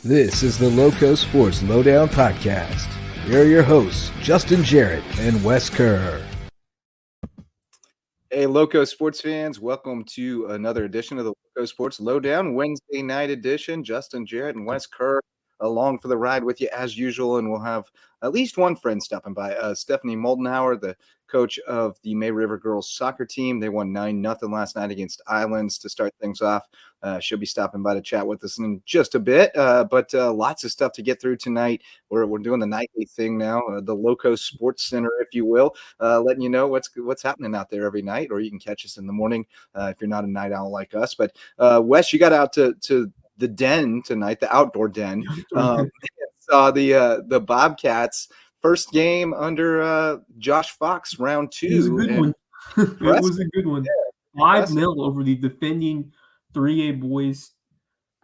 This is the LowcoSports Lowdown podcast. Here are your hosts, Justin Jarrett and Wes Kerr. Hey, Loco sports fans, welcome to another edition of the LowcoSports Lowdown, Wednesday night edition. Justin Jarrett and Wes Kerr along for the ride with you as usual, and we'll have at least one friend stopping by. Stephanie Moldenhauer, the coach of the May River girls soccer team. They won 9-0 last night against Islands to start things off. She'll be stopping by to chat with us in just a bit, but lots of stuff to get through tonight. We're doing the nightly thing now, the Loco Sports Center, if you will, letting you know what's happening out there every night, or you can catch us in the morning if you're not a night owl like us. But Wes, you got out to the den tonight, the outdoor den. Saw the Bobcats first game under Josh Fox, round 2. It was a good one. It was a good one. 5-0 over the defending 3A boys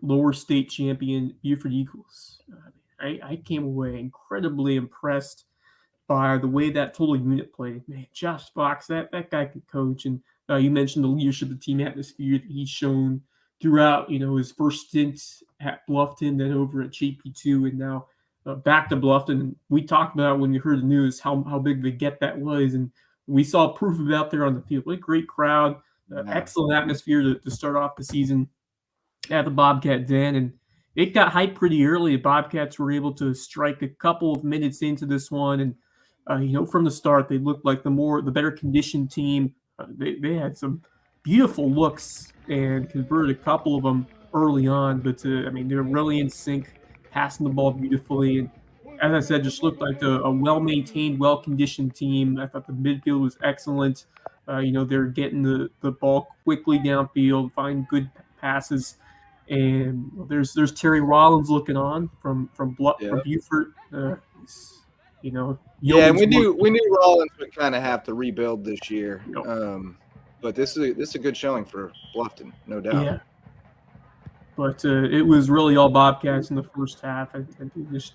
lower state champion Beaufort Eagles. I came away incredibly impressed by the way that total unit played. Man, Josh Fox, that guy can coach. And you mentioned the leadership, the team atmosphere that he's shown throughout, his first stint at Bluffton, then over at JP2, and now back to Bluffton. And we talked about when we heard the news how big the get that was, and we saw proof of it out there on the field. What a great crowd, excellent atmosphere to start off the season at the Bobcat Den, and it got hyped pretty early. The Bobcats were able to strike a couple of minutes into this one, and from the start they looked like the better conditioned team. They had some beautiful looks and converted a couple of them early on, but they're really in sync, passing the ball beautifully. And as I said, just looked like a well-maintained, well-conditioned team. I thought the midfield was excellent. They're getting the ball quickly downfield, finding good passes. And there's Terry Rollins looking on from Beaufort. And we knew Rollins would kind of have to rebuild this year. But this is a good showing for Bluffton, no doubt. Yeah. But it was really all Bobcats in the first half. I just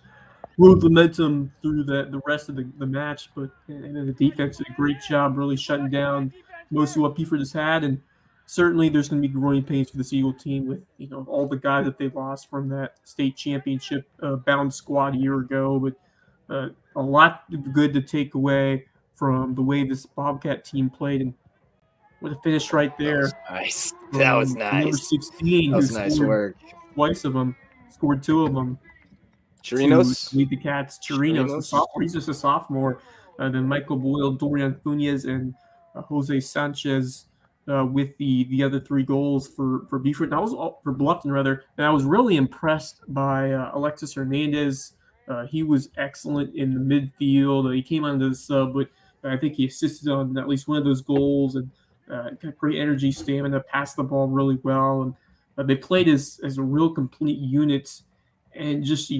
rode momentum through the rest of the match. But the defense did a great job really shutting down most of what Beaufort has had. And certainly there's going to be growing pains for this Eagle team with all the guys that they lost from that state championship bound squad a year ago. But a lot good to take away from the way this Bobcat team played. And with a finish right there. That was nice. Number 16. That was nice work. Twice of them. Scored 2 of them. Chirinos. Lead the Cats. Chirinos, the sophomore. He's just a sophomore. Then Michael Boyle, Dorian Funes, and Jose Sanchez with the other 3 goals for Beaufort. And I was for Bluffton, rather. And I was really impressed by Alexis Hernandez. He was excellent in the midfield. He came onto the sub, but I think he assisted on at least one of those goals. And got great energy, stamina, passed the ball really well, and they played as a real complete unit, and just they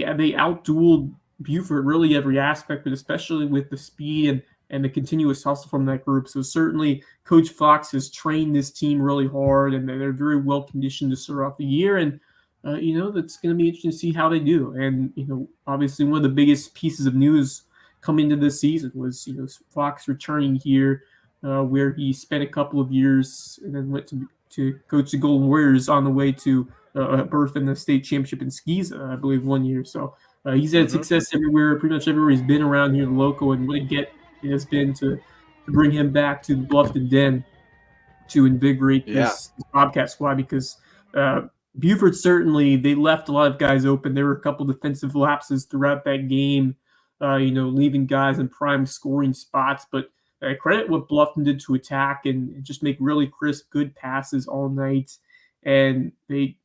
outdueled Beaufort really every aspect, but especially with the speed and the continuous hustle from that group. So certainly Coach Fox has trained this team really hard, and they're very well conditioned to start off the year, and that's going to be interesting to see how they do. And obviously one of the biggest pieces of news coming into this season was Fox returning here. Where he spent a couple of years and then went to coach the Golden Warriors on the way to a berth in the state championship in skis, I believe, 1 year. So he's had success everywhere, pretty much everywhere he's been around here in Lowco, and what a get it has been to bring him back to the Bluffton Den to invigorate this Bobcat squad, because Beaufort certainly, they left a lot of guys open. There were a couple defensive lapses throughout that game, leaving guys in prime scoring spots, but I credit what Bluffton did to attack and just make really crisp, good passes all night. And they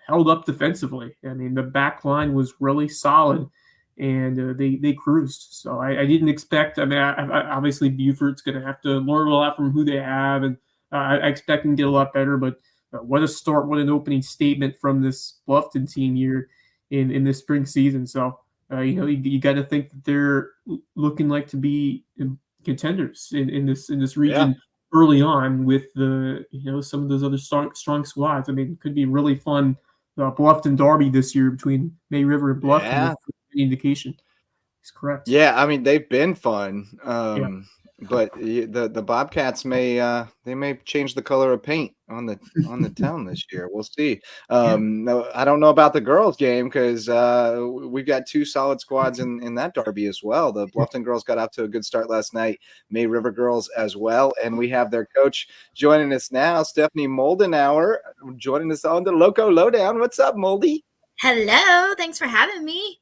held up defensively. The back line was really solid, and they cruised. So I didn't expect – obviously Beaufort's going to have to learn a lot from who they have, and I expect them to get a lot better. But what a start, what an opening statement from this Bluffton team here in this spring season. So, you got to think that they're looking like to be – contenders in this region early on with the some of those other strong squads. It could be really fun Bluffton derby this year between May River and Bluffton. Any indication is correct. They've been fun. but the Bobcats may change the color of paint on the town this year. We'll see. No, I don't know about the girls game because we've got two solid squads in that derby as well. The Bluffton girls got off to a good start last night. May River girls as well, and we have their coach joining us now, Stephanie Moldenhauer, joining us on the Loco Lowdown. What's up, Moldy? Hello, thanks for having me.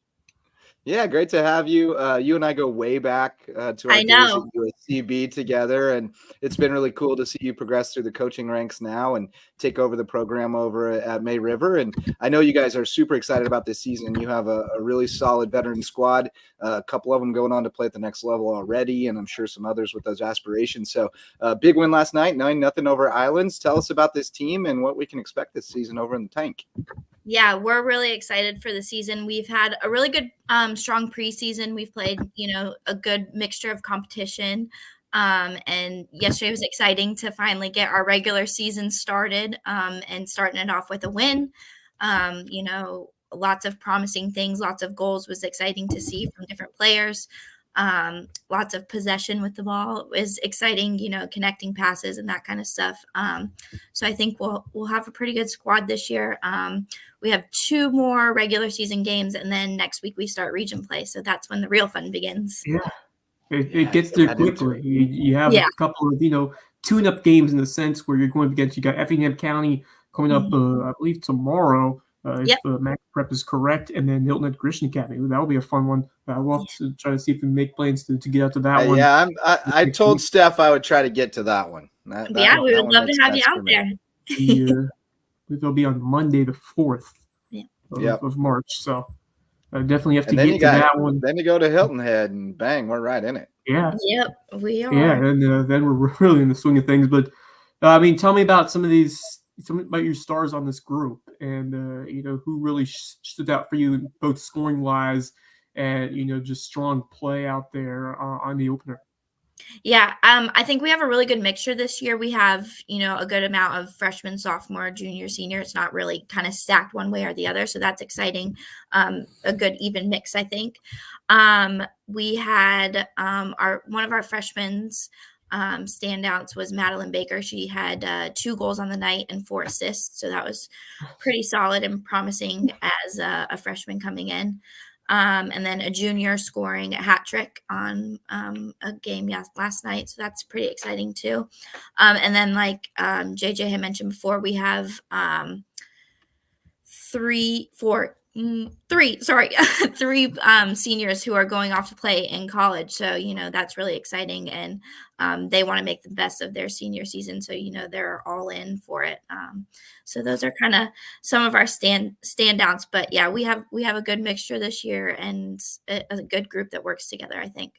Yeah, great to have you. You and I go way back to our days at USCB together, and it's been really cool to see you progress through the coaching ranks now and take over the program over at May River. And I know you guys are super excited about this season. You have a really solid veteran squad, a couple of them going on to play at the next level already, and I'm sure some others with those aspirations. So big win last night, 9-0 over Islands. Tell us about this team and what we can expect this season over in the tank. Yeah, we're really excited for the season. We've had a really good, strong preseason. We've played, a good mixture of competition. And yesterday was exciting to finally get our regular season started and starting it off with a win. Lots of promising things, lots of goals was exciting to see from different players. Lots of possession with the ball is exciting, connecting passes and that kind of stuff. So I think we'll have a pretty good squad this year. We have 2 more regular season games, and then next week we start region play. So that's when the real fun begins. Yeah, it gets there quickly. You have a couple of, tune-up games in the sense where you're going against, you got Effingham County coming up, I believe tomorrow, if Mac Prep is correct, and then Hilton Head Christian Academy. That'll be a fun one. We'll have to try to see if we make plans to get out to that one. Yeah, I told Steph I would try to get to that one. We would love to have you out there. It'll be on Monday the 4th of March. So definitely have to get to that one. Then you go to Hilton Head and bang, we're right in it. Yeah. Yep, we are. Yeah, and then we're really in the swing of things. But tell me about some about your stars on this group, and who really stood out for you, both scoring wise and just strong play out there on the opener. Yeah, I think we have a really good mixture this year. We have, a good amount of freshmen, sophomore, junior, senior. It's not really kind of stacked one way or the other, so that's exciting. A good even mix, I think. We had one of our freshmen's standouts was Madeline Baker. She had 2 goals on the night and 4 assists, so that was pretty solid and promising as a freshman coming in. And then a junior scoring a hat trick on a game last night. So that's pretty exciting too. And then like JJ had mentioned before, we have 3 seniors who are going off to play in college. So, that's really exciting. And they want to make the best of their senior season. So, they're all in for it. So those are kind of some of our standouts. But yeah, we have a good mixture this year and a good group that works together, I think.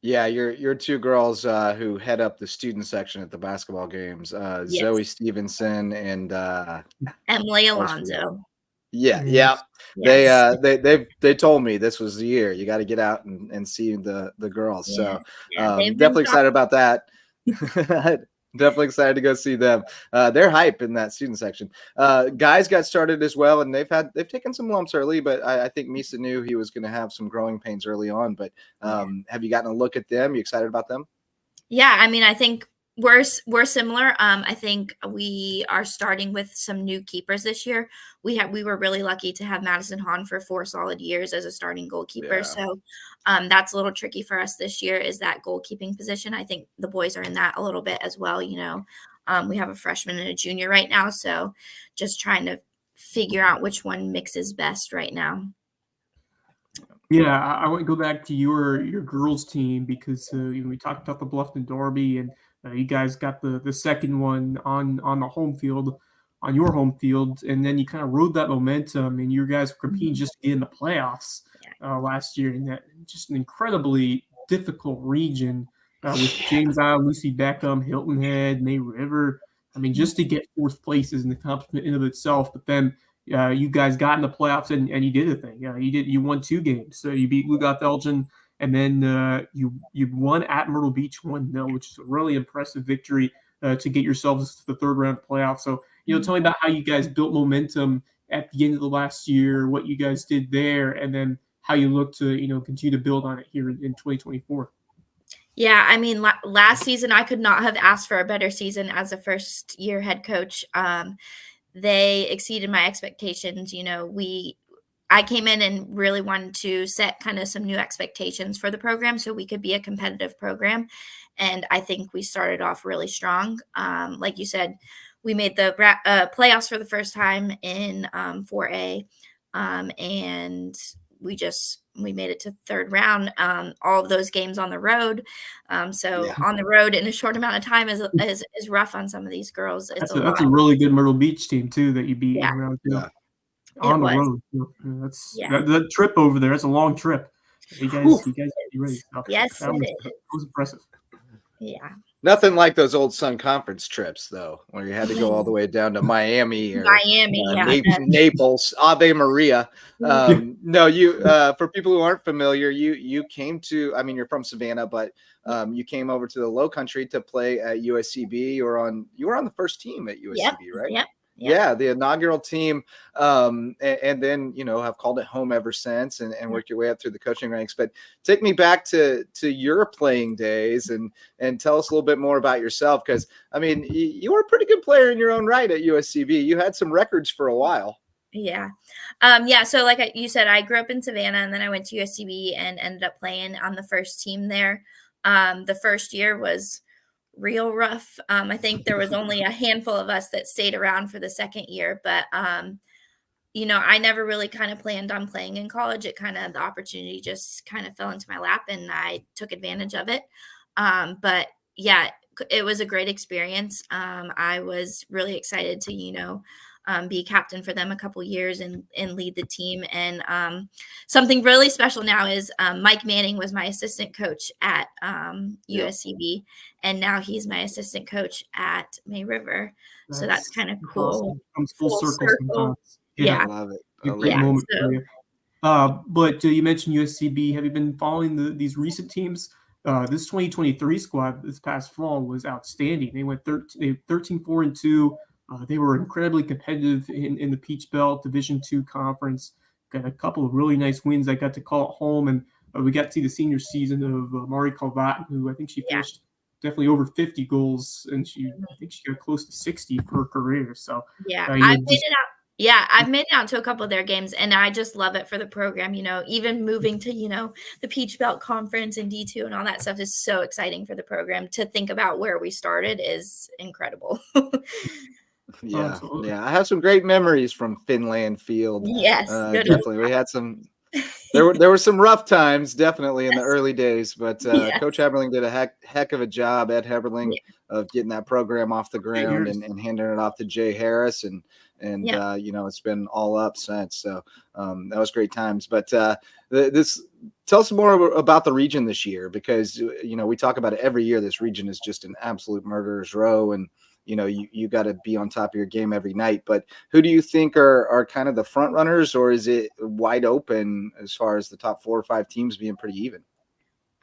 Yeah, your 2 girls who head up the student section at the basketball games, Zoe Stevenson and Emily Alonso. Yeah. Yes. They told me this was the year. You got to get out and see the girls. Yeah. So definitely excited about that. Definitely excited to go see them. They're hype in that student section. Guys got started as well, and they've taken some lumps early, but I think Misa knew he was going to have some growing pains early on. But have you gotten a look at them? You excited about them? Yeah, I mean, I think we're similar. I think we are starting with some new keepers this year. We were really lucky to have Madison Hahn for 4 solid years as a starting goalkeeper. Yeah. So that's a little tricky for us this year, is that goalkeeping position. I think the boys are in that a little bit as well. We have a freshman and a junior right now, so just trying to figure out which one mixes best right now. Yeah, I want to go back to your girls team because we talked about the Bluffton Derby, and you guys got the second one on the home field, on your home field, and then you kind of rode that momentum, and you guys were competing just to get in the playoffs last year in that just an incredibly difficult region with James Island, Lucy Beckham, Hilton Head, May River. I mean, just to get 4th place is an accomplishment in of itself, but then you guys got in the playoffs and you did a thing. You won 2 games. So you beat Lugoth Elgin, and then you won at Myrtle Beach 1-0, which is a really impressive victory to get yourselves to the 3rd round of playoffs. So, tell me about how you guys built momentum at the end of the last year, what you guys did there, and then how you look to, continue to build on it here in 2024. Yeah, I mean, last season I could not have asked for a better season as a first-year head coach. They exceeded my expectations. I came in and really wanted to set kind of some new expectations for the program so we could be a competitive program. And I think we started off really strong. Like you said, we made the playoffs for the first time in 4A, and we made it to third round. All of those games on the road. On the road in a short amount of time is rough on some of these girls. That's a really good Myrtle Beach team too that you beat in round 2. Yeah. On the road. That trip over there. That's a long trip. You guys be ready. So yes, that was impressive. Yeah. Nothing like those old Sun Conference trips, though, where you had to go all the way down to Miami or Naples, Ave Maria. No, you for people who aren't familiar, you came to. I mean, you're from Savannah, but you came over to the Low Country to play at USCB. You were on the first team at USCB, right? Yep. Yeah, the inaugural team, and then have called it home ever since, and worked your way up through the coaching ranks. But take me back to your playing days, and tell us a little bit more about yourself, because I mean you were a pretty good player in your own right at USCB. You had some records for a while. Yeah. So like you said, I grew up in Savannah, and then I went to USCB and ended up playing on the first team there. The first year was real rough. I think there was only a handful of us that stayed around for the second year, but I never really kind of planned on playing in college. The opportunity just kind of fell into my lap, and I took advantage of it. But yeah, it was a great experience. I was really excited to be captain for them a couple years and lead the team. And something really special now is Mike Manning was my assistant coach at USCB, and now he's my assistant coach at May River. So that's kind of cool. Awesome. Comes full circle. Yeah. I love it. Great moment for you. But you mentioned USCB. Have you been following these recent teams? This 2023 squad this past fall was outstanding. They went 13-4-2. They were incredibly competitive in the Peach Belt Division II conference. Got a couple of really nice wins. I got to call it home, and we got to see the senior season of Mari Calvat, who I think she finished definitely over 50 goals, and I think she got close to 60 for her career. So I've made it out. Yeah, I've made it out to a couple of their games, and I just love it for the program. Even moving to the Peach Belt Conference and D2 and all that stuff is so exciting for the program. To think about where we started is incredible. Yeah. I have some great memories from Finland Field. Yes, definitely. We had some. There were some rough times, definitely in the early days, but Coach Heberling did a heck of a job, Ed Heberling, of getting that program off the ground and handing it off to Jay Harris, and it's been all up since. So that was great times. But tell us more about the region this year, because we talk about it every year. This region is just an absolute murderer's row, and you got to be on top of your game every night. But who do you think are kind of the front runners, or is it wide open as far as the top 4 or 5 teams being pretty even?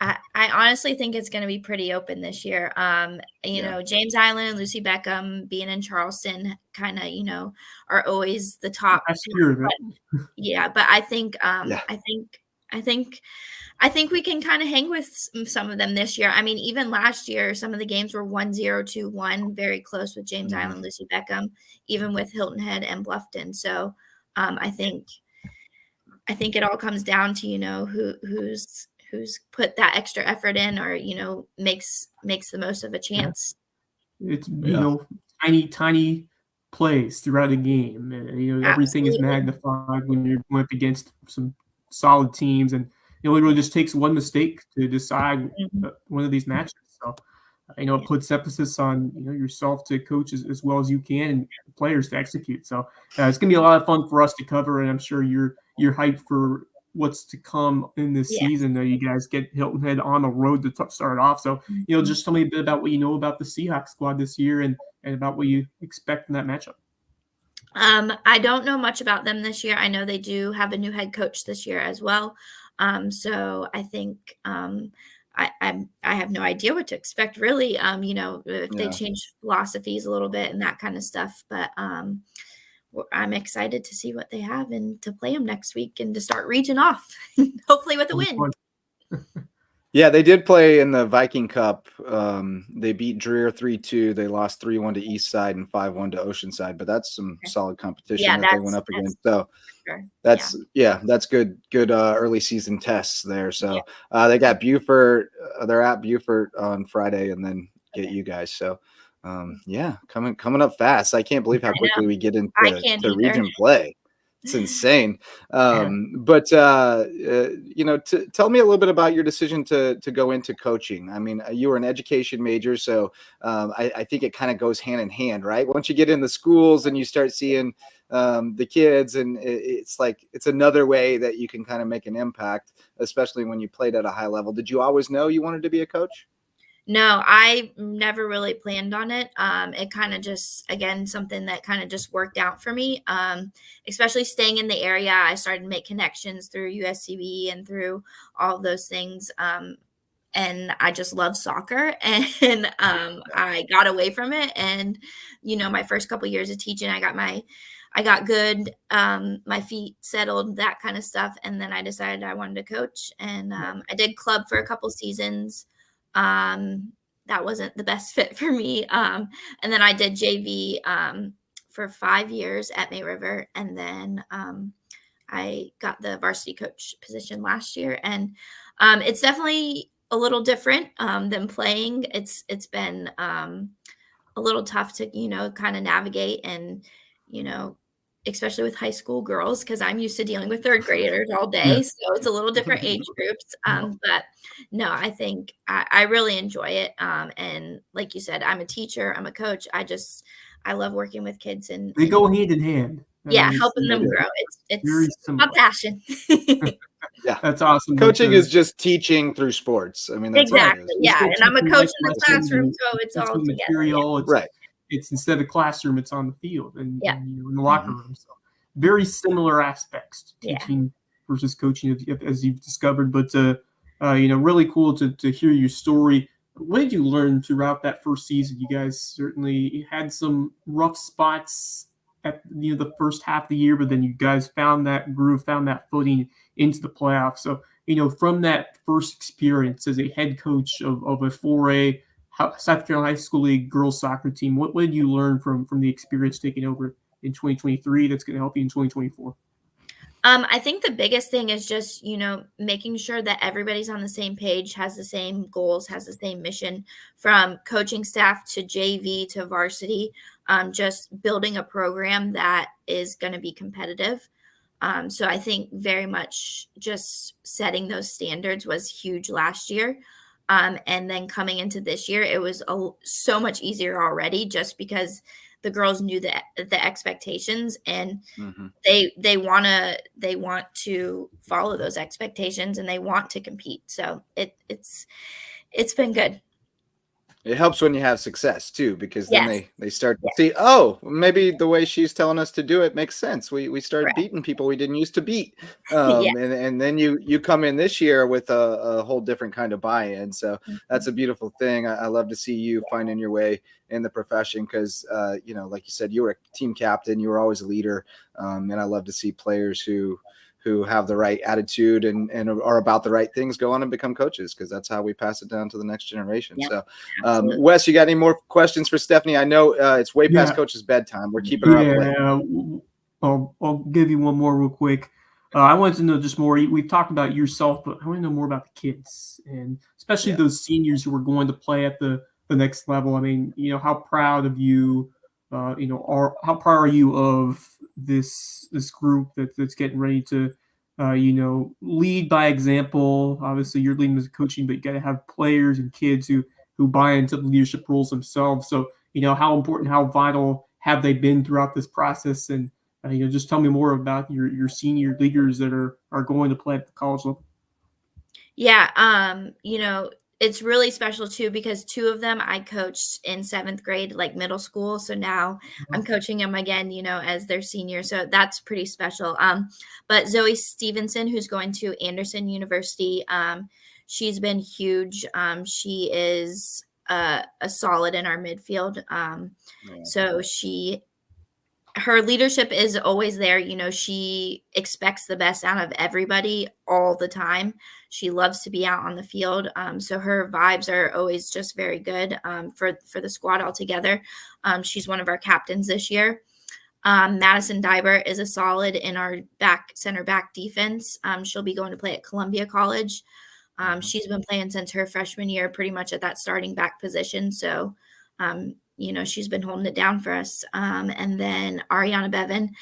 I honestly think it's going to be pretty open this year. James Island and Lucy Beckham being in Charleston kind of, are always the top. Yeah, but I think I think we can kind of hang with some of them this year. I mean, even last year, some of the games were 1-0, 2-1, very close with James Island, Lucy Beckham, even with Hilton Head and Bluffton. So I think it all comes down to, who's put that extra effort in, or, makes the most of a chance. It's, tiny plays throughout the game. Everything is magnified when you're going up against some solid teams, and it really just takes one mistake to decide one of these matches. So, it puts emphasis on, yourself to coach as well as you can, and the players to execute. So it's going to be a lot of fun for us to cover, and I'm sure you're hyped for what's to come in this season. You guys get Hilton Head on the road to start off. So, just tell me a bit about what you know about the Seahawks squad this year, and about what you expect from that matchup. I don't know much about them this year. I know they do have a new head coach this year as well. So I think I have no idea what to expect, really. If they change philosophies a little bit and that kind of stuff. But I'm excited to see what they have and to play them next week and to start region off, hopefully with a win. Yeah, they did play in the Viking Cup. They beat Dreer 3-2. They lost 3-1 to Eastside and 5-1 to Oceanside, but that's some solid competition that they went up against. So sure. that's good early season tests there. So they got Beaufort. They're at Beaufort on Friday, and then get you guys. So coming up fast. I can't believe how quickly we get into region play. It's insane. But tell me a little bit about your decision to go into coaching. I mean, you were an education major, so I think it kind of goes hand in hand, right? Once you get in the schools and you start seeing the kids, and it's like it's another way that you can kind of make an impact, especially when you played at a high level. Did you always know you wanted to be a coach? No, I never really planned on it. It kind of just, again, something that kind of just worked out for me, especially staying in the area. I started to make connections through USCB and through all of those things. And I just love soccer, and I got away from it. And, my first couple of years of teaching, I got good, my feet settled, that kind of stuff. And then I decided I wanted to coach, and I did club for a couple seasons. That wasn't the best fit for me. And then I did JV for 5 years at May River, and then I got the varsity coach position last year. And it's definitely a little different than playing. It's been a little tough to kind of navigate, and especially with high school girls, because I'm used to dealing with third graders all day. So it's a little different age groups. But no, I think I really enjoy it. And like you said, I'm a teacher, I'm a coach. I love working with kids, and they go hand in hand. Helping them grow. It's my passion. Yeah, that's awesome. Coaching is just teaching through sports. I mean, that's exactly. Yeah, and I'm a coach in the classroom, so it's all together. Material. Yeah. It's instead of classroom, it's on the field and in the locker room. So very similar aspects to teaching versus coaching, as you've discovered. But really cool to hear your story. What did you learn throughout that first season? You guys certainly had some rough spots at the first half of the year, but then you guys found that groove, found that footing into the playoffs. So from that first experience as a head coach of a 4A South Carolina High School League girls soccer team, what did you learn from the experience taking over in 2023 that's going to help you in 2024? I think the biggest thing is just, making sure that everybody's on the same page, has the same goals, has the same mission, from coaching staff to JV to varsity, just building a program that is going to be competitive. So I think very much just setting those standards was huge last year. And then coming into this year, it was so much easier already, just because the girls knew the expectations, and they want to follow those expectations, and they want to compete. So it's been good. It helps when you have success too, because then they start to see, oh, maybe the way she's telling us to do it makes sense. We started beating people we didn't used to beat. And then you come in this year with a whole different kind of buy-in. So that's a beautiful thing. I love to see you finding your way in the profession, because like you said, you were a team captain, you were always a leader. And I love to see players who have the right attitude and are about the right things go on and become coaches, because that's how we pass it down to the next generation. So Wes, you got any more questions for Stephanie? I know it's way past coach's bedtime. We're keeping her up late. I'll give you one more real quick. I wanted to know just more. We've talked about yourself, but I want to know more about the kids, and especially those seniors who are going to play at the next level. I mean, how proud of you, how proud are you of this group that's getting ready to, lead by example? Obviously, you're leading as a coaching, but you got to have players and kids who buy into the leadership roles themselves. So, how important, how vital have they been throughout this process? And just tell me more about your senior leaders that are going to play at the college level. Yeah, it's really special too, because 2 of them I coached in 7th grade, like middle school. So now I'm coaching them again, as their senior. So that's pretty special. But Zoe Stevenson, who's going to Anderson University, she's been huge. She is a solid in our midfield. So her leadership is always there. She expects the best out of everybody all the time. She loves to be out on the field. So her vibes are always just very good for the squad altogether. She's one of our captains this year. Madison Dibert is a solid in our center back defense. She'll be going to play at Columbia College. She's been playing since her freshman year, pretty much at that starting back position. So, she's been holding it down for us. And then Ariana Bevan,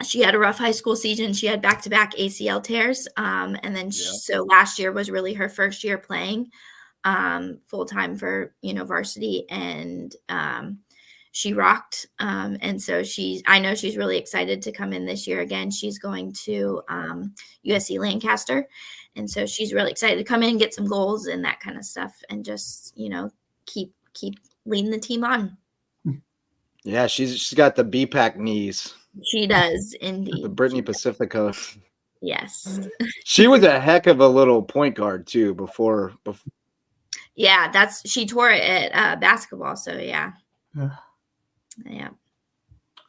she had a rough high school season. She had back-to-back ACL tears. And then so last year was really her first year playing full-time for, varsity. And she rocked. And so I know she's really excited to come in this year again. She's going to USC Lancaster. And so she's really excited to come in, get some goals and that kind of stuff, and just, keep leading the team on. Yeah, she's got the BPAC knees. She does indeed. The Brittany Pacifico. Yes. She was a heck of a little point guard too before. Yeah, she tore it at basketball. So yeah. Yeah.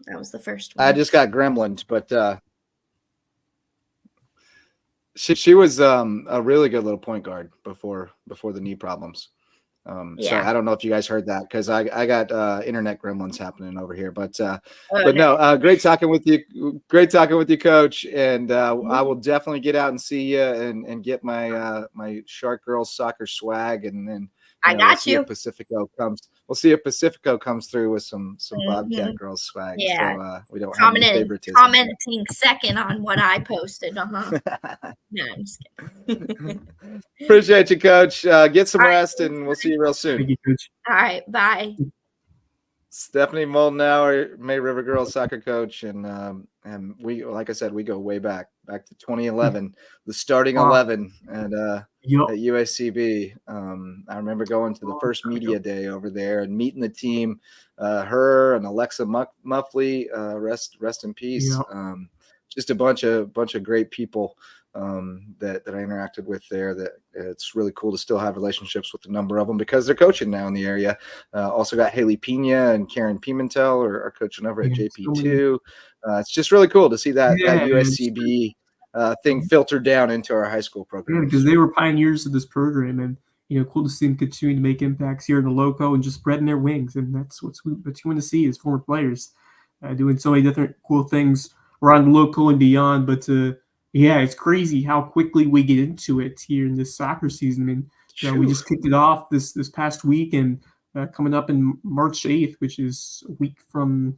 That was the first one. I just got gremlins, but she was a really good little point guard before the knee problems. So I don't know if you guys heard that, because I got internet gremlins happening over here, but no, great talking with you, Coach. And I will definitely get out and see you and get my Shark Girls soccer swag, and then I got you. We'll see if Pacifico comes through with some Bobcat Girls swag. Yeah. So we don't have any favoritism. Commenting second on what I posted. No, I'm just kidding. Appreciate you, Coach. Get some rest, and we'll see you real soon. Thank you, Coach. All right, bye. Stephanie Moldenhauer, May River Girls soccer coach, and we, like I said, we go way back to 2011, the starting 11 at USCB. I remember going to the first media day over there and meeting the team, her and Alexa Muffley, rest in peace. Just a bunch of great people that I interacted with there. That it's really cool to still have relationships with a number of them, because they're coaching now in the area. Also got Haley Pena and Karen Pimentel are coaching over at JP2. It's just really cool to see that USCB thing filtered down into our high school program. Yeah, because they were pioneers of this program, and cool to see them continue to make impacts here in the Lowco and just spreading their wings. And that's what you want to see as former players doing so many different cool things around the Lowco and beyond. But yeah, it's crazy how quickly we get into it here in this soccer season. I mean, we just kicked it off this past week, and coming up in March 8th, which is a week from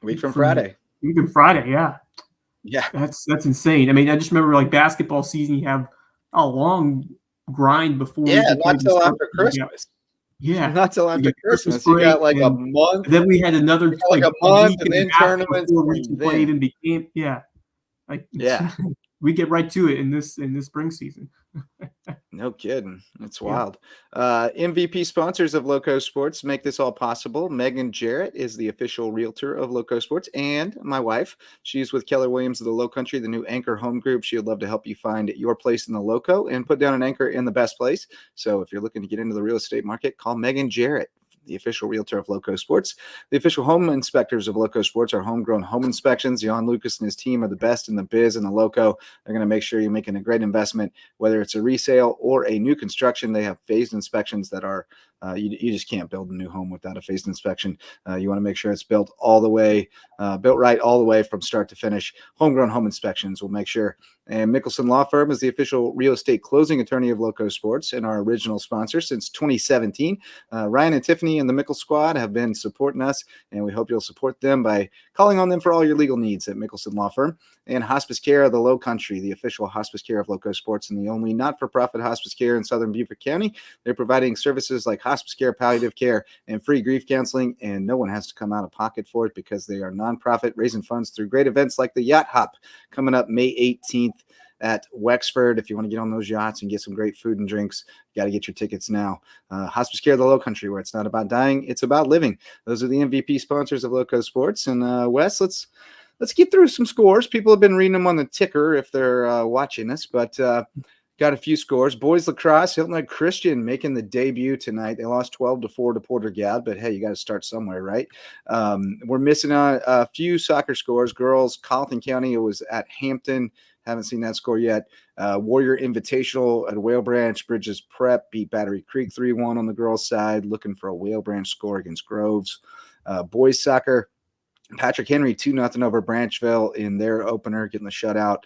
Friday. Week from Friday, yeah. Yeah. That's insane. I mean, I just remember like basketball season, you have a long grind before. Yeah, not till after Christmas. Yeah, not till after Christmas. You got like a month. Then we had another like a month, and then tournaments before play even became. Yeah. We get right to it in this spring season. No kidding. It's wild. MVP sponsors of LowcoSports make this all possible. Megan Jarrett is the official realtor of LowcoSports, and my wife. She's with Keller Williams of the Low Country, the new Anchor Home Group. She would love to help you find your place in the Lowco and put down an anchor in the best place. So if you're looking to get into the real estate market, call Megan Jarrett, the official realtor of LowcoSports. The official home inspectors of LowcoSports are homegrown home inspections. Jan Lucas and his team are the best in the biz in the Lowco. They're going to make sure you're making a great investment, whether it's a resale or a new construction. They have phased inspections that are you just can't build a new home without a phased inspection. You want to make sure it's built all the way, built right all the way from start to finish. Homegrown home inspections will make sure. And Mickelson Law Firm is the official real estate closing attorney of LowcoSports and our original sponsor since 2017. Ryan and Tiffany and the Mickle Squad have been supporting us, and we hope you'll support them by calling on them for all your legal needs at Mickelson Law Firm. And Hospice Care of the Low Country, the official hospice care of LowcoSports and the only not-for-profit hospice care in southern Beaufort County. They're providing services like hospice care, palliative care, and free grief counseling, and no one has to come out of pocket for it because they are nonprofit, raising funds through great events like the Yacht Hop coming up May 18th at Wexford. If you want to get on those yachts and get some great food and drinks, you got to get your tickets now. Hospice Care of the Low Country, where it's not about dying, it's about living. Those are the MVP sponsors of LowcoSports. And Wes, let's get through some scores. People have been reading them on the ticker if they're watching us, but got got a few scores. Boys lacrosse, Hilton Head Christian making the debut tonight. They lost 12-4 to Porter Gaud, but hey, you got to start somewhere, right? We're missing a few soccer scores. Girls, Colleton County, it was at Hampton. Haven't seen that score yet. Warrior Invitational at Whale Branch. Bridges Prep beat Battery Creek 3-1 on the girls' side. Looking for a Whale Branch score against Groves. Boys soccer, Patrick Henry 2-0 over Branchville in their opener, getting the shutout.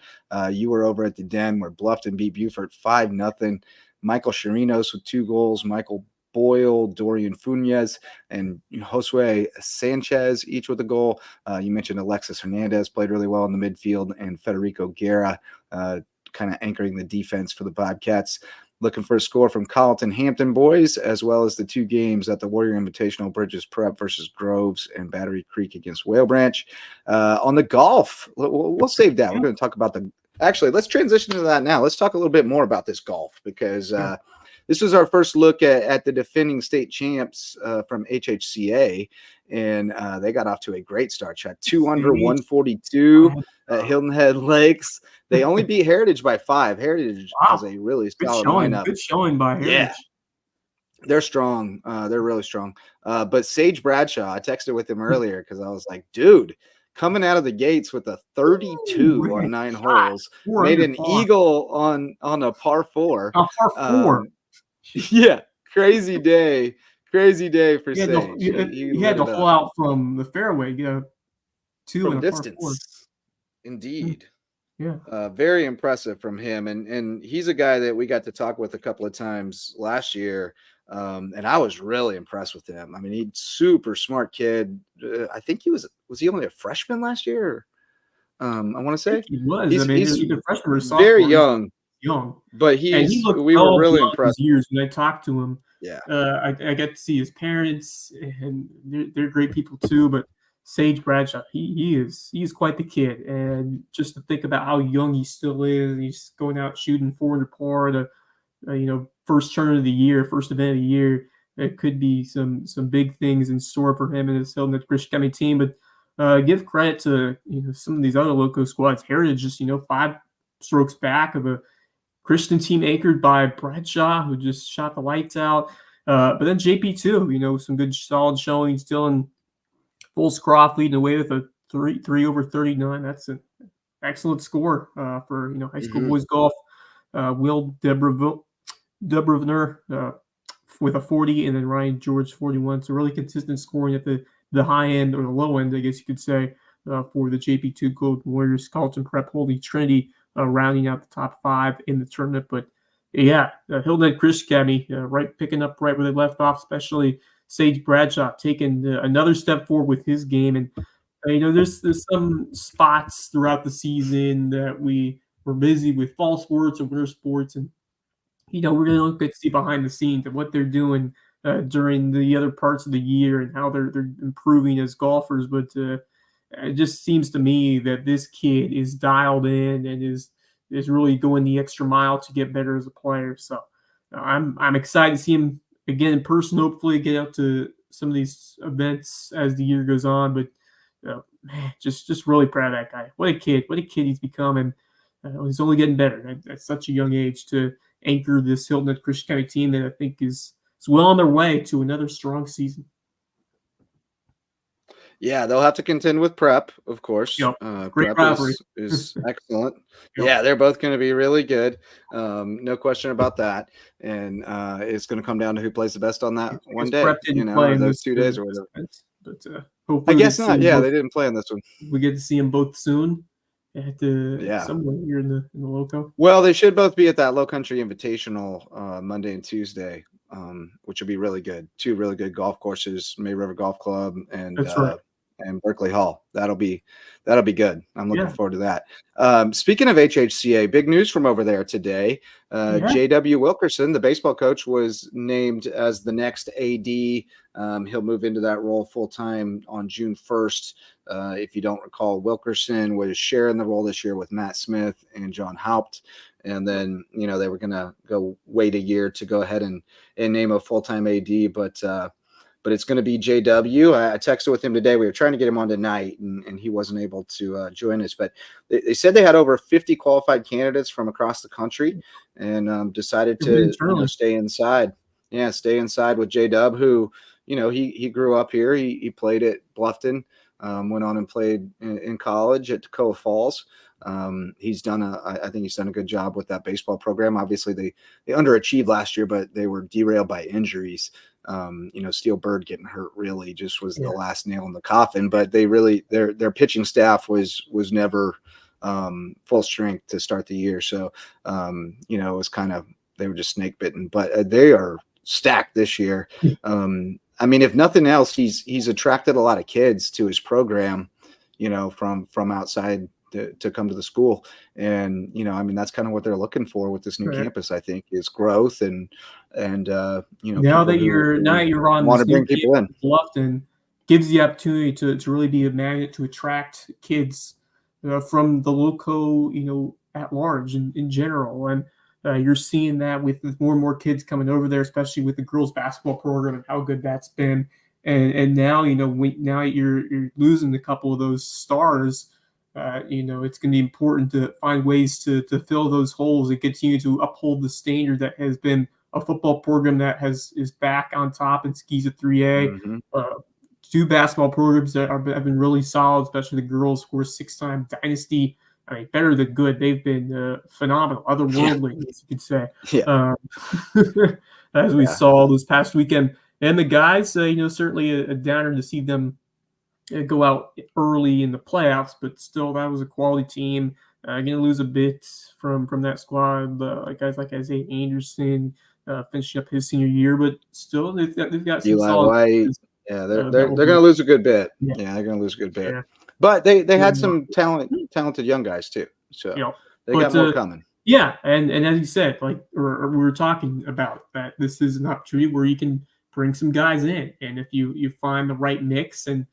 You were over at the Den where Bluffton beat Beaufort 5-0. Michael Chirinos with 2 goals. Michael Boyle, Dorian Funes, and Josue Sanchez each with a goal. You mentioned Alexis Hernandez played really well in the midfield, and Federico Guerra kind of anchoring the defense for the Bobcats. Looking for a score from Colleton Hampton boys, as well as the 2 games at the Warrior Invitational, Bridges Prep versus Groves and Battery Creek against Whale Branch. On the golf, we'll save that. We're going to talk about actually, let's transition to that now. Let's talk a little bit more about this golf, because this was our first look at the defending state champs from HHCA, and they got off to a great start. Shot 2 under 142 at Hilton Head Lakes. They only beat Heritage by 5. Heritage has a really solid lineup. Good showing by Heritage. Yeah, they're strong. They're really strong. But Sage Bradshaw, I texted with him earlier because I was like, dude, coming out of the gates with a 32 on 9 holes, made an eagle on a par 4. A par 4. Yeah, crazy day for Sage. He had to hole out from the fairway, 2 from and distance. Par 4. Indeed. Yeah. Very impressive from him. And he's a guy that we got to talk with a couple of times last year. And I was really impressed with him. I mean, he's super smart kid. I think was he only a freshman last year? I want to say he was. He's either freshman or sophomore. very young, but he we were really impressed. Years when I talked to him. Yeah. I got to see his parents, and they're great people too. But Sage Bradshaw, he is quite the kid. And just to think about how young he still is, he's going out shooting 4 under par at first turn of the year, first event of the year. There could be some big things in store for him and his Hilton Head Christian Academy team. But give credit to some of these other Lowco squads. Heritage just 5 strokes back of a Christian team anchored by Bradshaw, who just shot the lights out. But then JP too, some good solid showings. Dylan Fulscroft leading away with a 3 over 39. That's an excellent score for high school boys golf. Will Debrovner with a 40, and then Ryan George 41. So really consistent scoring at the high end, or the low end, I guess you could say, for the JP2 Golden Warriors. Colleton Prep, Holy Trinity rounding out the top 5 in the tournament. But yeah, Hilton Head Christian Academy picking up right where they left off, especially Sage Bradshaw taking another step forward with his game. And there's some spots throughout the season that we were busy with fall sports or winter sports, and we really don't get to see behind the scenes of what they're doing during the other parts of the year and how they're improving as golfers. But it just seems to me that this kid is dialed in and is really going the extra mile to get better as a player. So I'm excited to see him again in person. Hopefully, get out to some of these events as the year goes on. But man, just really proud of that guy. What a kid he's becoming. He's only getting better at such a young age to anchor this Hilton Head Christian Academy team that I think is well on their way to another strong season. Yeah, they'll have to contend with Prep, of course. Yep. Great Prep rivalry. is excellent. Yep. Yeah, they're both going to be really good. No question about that. And it's going to come down to who plays the best on that one day, those 2 days or whatever. But I guess not. Yeah, they didn't play on this one. We get to see them both soon. Somewhere here in the Lowco. Well, they should both be at that Low Country Invitational Monday and Tuesday, which will be really good. 2 really good golf courses, May River Golf Club and Berkeley Hall. That'll be good. I'm looking forward to that. Speaking of HHCA, big news from over there today. J.W. Wilkerson, the baseball coach, was named as the next AD. He'll move into that role full-time on June 1st. If you don't recall, Wilkerson was sharing the role this year with Matt Smith and John Haupt. And then, they were going to wait a year to go ahead and name a full-time AD. But but it's going to be JW. I texted with him today. We were trying to get him on tonight, and he wasn't able to join us. But they said they had over 50 qualified candidates from across the country, and decided to stay inside. Yeah, stay inside with JW, who he grew up here. He played at Bluffton, went on and played in college at Toccoa Falls. I think he's done a good job with that baseball program. Obviously, they underachieved last year, but they were derailed by injuries. Steel Bird getting hurt really just was the last nail in the coffin. But they really their pitching staff was never full strength to start the year. So it was kind of, they were just snake bitten. But they are stacked this year. I mean, if nothing else, he's attracted a lot of kids to his program, from outside to come to the school. And, I mean, that's kind of what they're looking for with this new campus, I think, is growth and now that you're on want this to bring people in. Bluffton gives the opportunity to really be a magnet to attract kids from the Lowco, at large in general. And you're seeing that with more and more kids coming over there, especially with the girls basketball program and how good that's been. And now, now you're losing a couple of those stars. It's going to be important to find ways to fill those holes and continue to uphold the standard that has been a football program that is back on top and skis at 3A. Mm-hmm. Two basketball programs that have been really solid, especially the girls, of course, 6-time dynasty. I mean, better than good. They've been phenomenal, otherworldly, as you could say. Yeah. As we saw this past weekend. And the guys, certainly a downer to see them go out early in the playoffs, but still, that was a quality team. Going to lose a bit from that squad. Guys like Isaiah Anderson finishing up his senior year, but still, they've got some Eli solid White. pieces. Yeah, they're going to lose a good bit. Yeah, they're going to lose a good bit. Yeah. But they had some talented young guys too. So they got more coming. Yeah, and as you said, we were talking about that, this is an opportunity where you can bring some guys in, and if you find the right mix and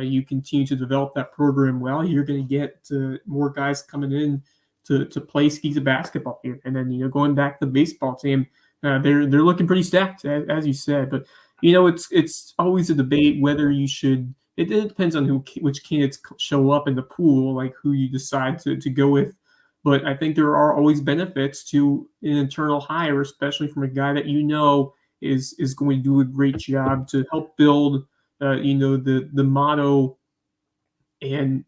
you continue to develop that program well, you're going to get more guys coming in to play skis of basketball here. And then going back to the baseball team, they're looking pretty stacked, as you said. But it's always a debate whether you should. It depends on which candidates show up in the pool, like who you decide to go with. But I think there are always benefits to an internal hire, especially from a guy that is going to do a great job to help build, the motto and